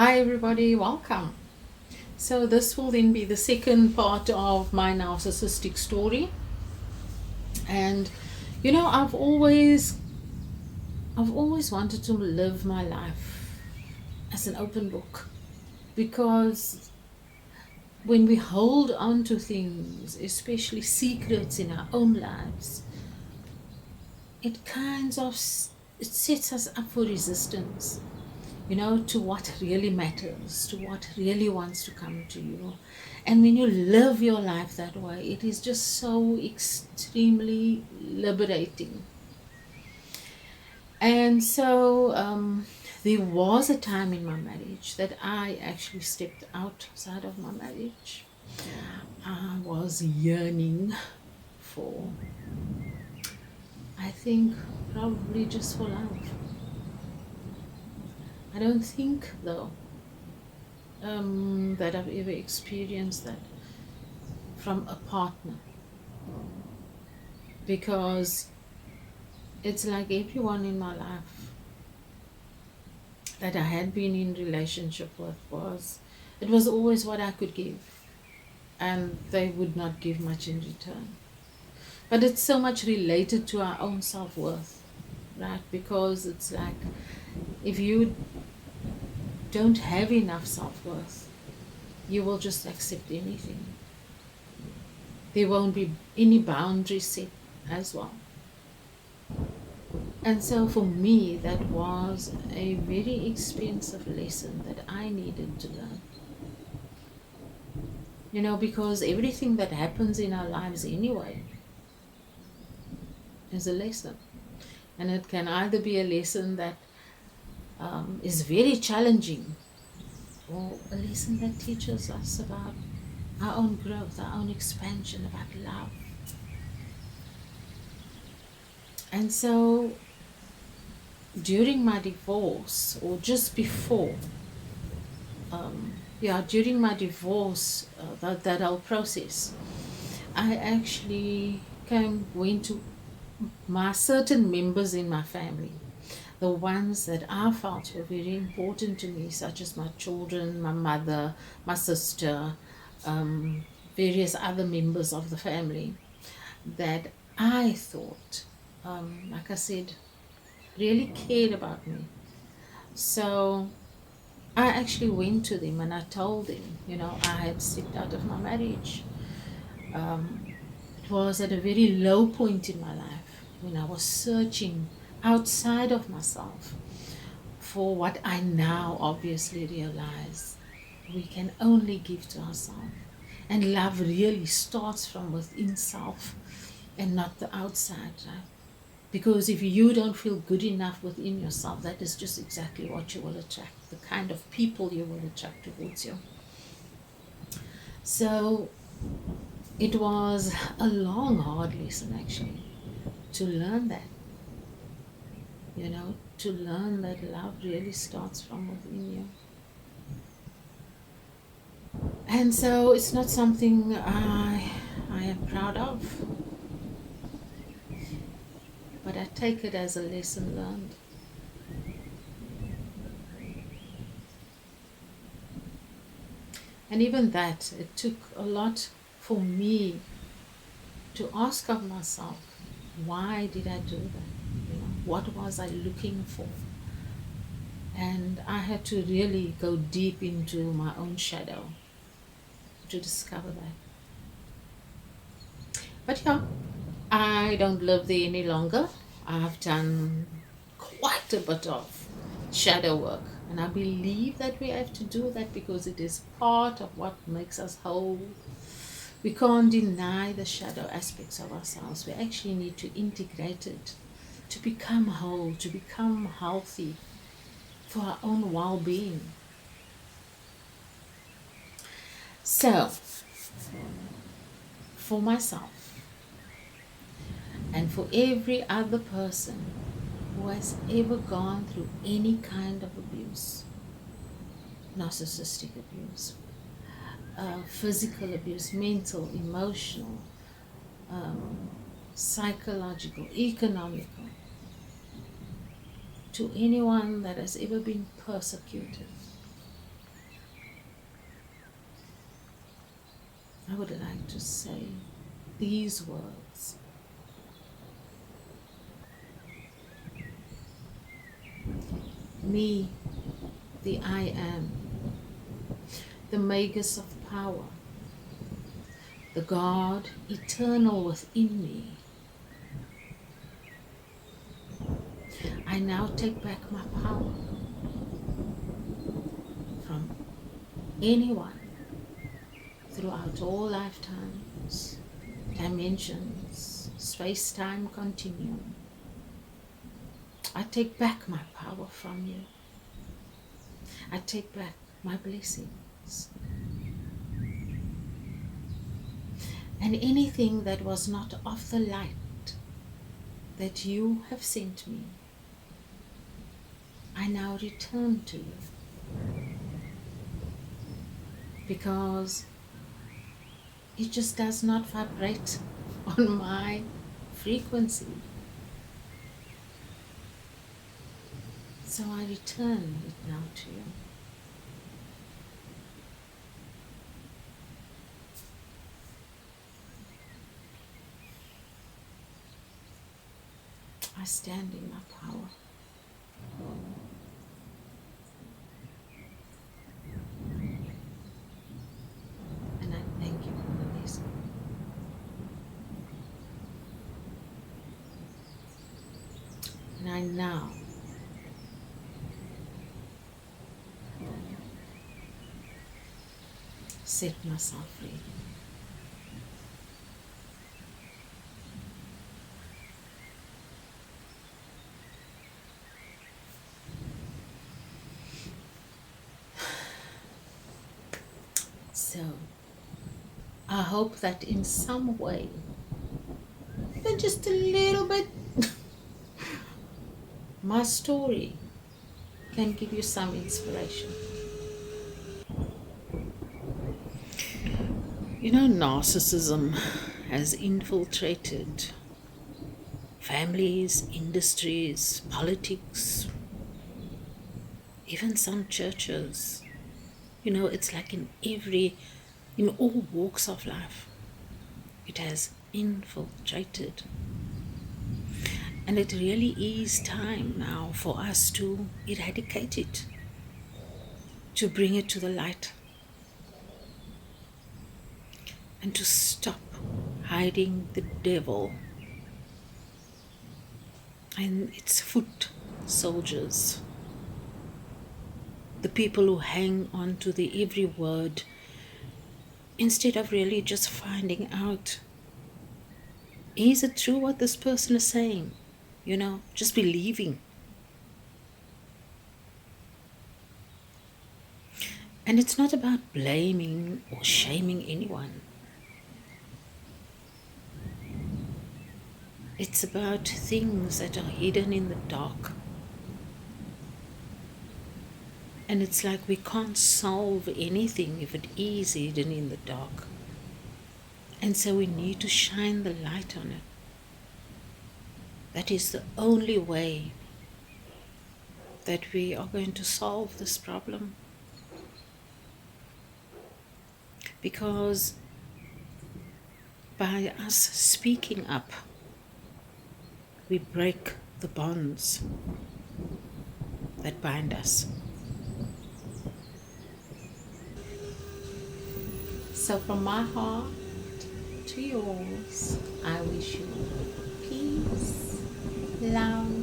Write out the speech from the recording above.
Hi everybody, welcome. So this will then be the second part of my narcissistic story. And I've always wanted to live my life as an open book, because when we hold on to things, especially secrets in our own lives, it it sets us up for resistance, to what really matters, to what really wants to come to you. And when you live your life that way, it is just so extremely liberating. And so there was a time in my marriage that I actually stepped outside of my marriage. I was yearning for, I think, probably just for love. I don't think, though, that I've ever experienced that from a partner, because it's like everyone in my life that I had been in relationship with it was always what I could give, and they would not give much in return. But it's so much related to our own self-worth, right? Because it's like, if you don't have enough self-worth, you will just accept anything. There won't be any boundaries set as well. And so for me, that was a very expensive lesson that I needed to learn. Because everything that happens in our lives anyway is a lesson. And it can either be a lesson that is very challenging, or a lesson that teaches us about our own growth, our own expansion, about love. And so during my divorce, or just before, during my divorce, that whole process, I actually went to my certain members in my family, the ones that I felt were very important to me, such as my children, my mother, my sister, various other members of the family, that I thought, like I said, really cared about me. So I actually went to them and I told them, I had stepped out of my marriage. It was at a very low point in my life, when I was searching outside of myself for what I now obviously realize we can only give to ourselves. And love really starts from within self and not the outside, right? Because if you don't feel good enough within yourself, that is just exactly what you will attract, the kind of people you will attract towards you. So it was a long, hard lesson, actually, to learn that, to learn that love really starts from within you. And so it's not something I am proud of, but I take it as a lesson learned. And even that, it took a lot for me to ask of myself, why did I do that? What was I looking for? And I had to really go deep into my own shadow to discover that. But yeah, I don't live there any longer. I've done quite a bit of shadow work, and I believe that we have to do that because it is part of what makes us whole. We can't deny the shadow aspects of ourselves. We actually need to integrate it to become whole, to become healthy, for our own well-being. So, for myself, and for every other person who has ever gone through any kind of abuse, narcissistic abuse, physical abuse, mental, emotional, psychological, economical, to anyone that has ever been persecuted, I would like to say these words. Me, the I am, the magus of power, the God eternal within me. I now take back my power from anyone throughout all lifetimes, dimensions, space-time continuum. I take back my power from you. I take back my blessings. And anything that was not of the light that you have sent me, I now return to you. Because it just does not vibrate on my frequency. So I return it now to you. I stand in my power. And I thank you for the lesson. And I now set myself free. So, I hope that in some way, even just a little bit, my story can give you some inspiration. You know, narcissism has infiltrated families, industries, politics, even some churches. You know, it's like in all walks of life, it has infiltrated. And it really is time now for us to eradicate it, to bring it to the light, and to stop hiding the devil and its foot soldiers, the people who hang on to the every word instead of really just finding out, is it true what this person is saying? You know, just believing. And it's not about blaming or shaming anyone. It's about things that are hidden in the dark. And it's like we can't solve anything if it is hidden in the dark. And so we need to shine the light on it. That is the only way that we are going to solve this problem. Because by us speaking up, we break the bonds that bind us. So from my heart to yours, I wish you peace, love,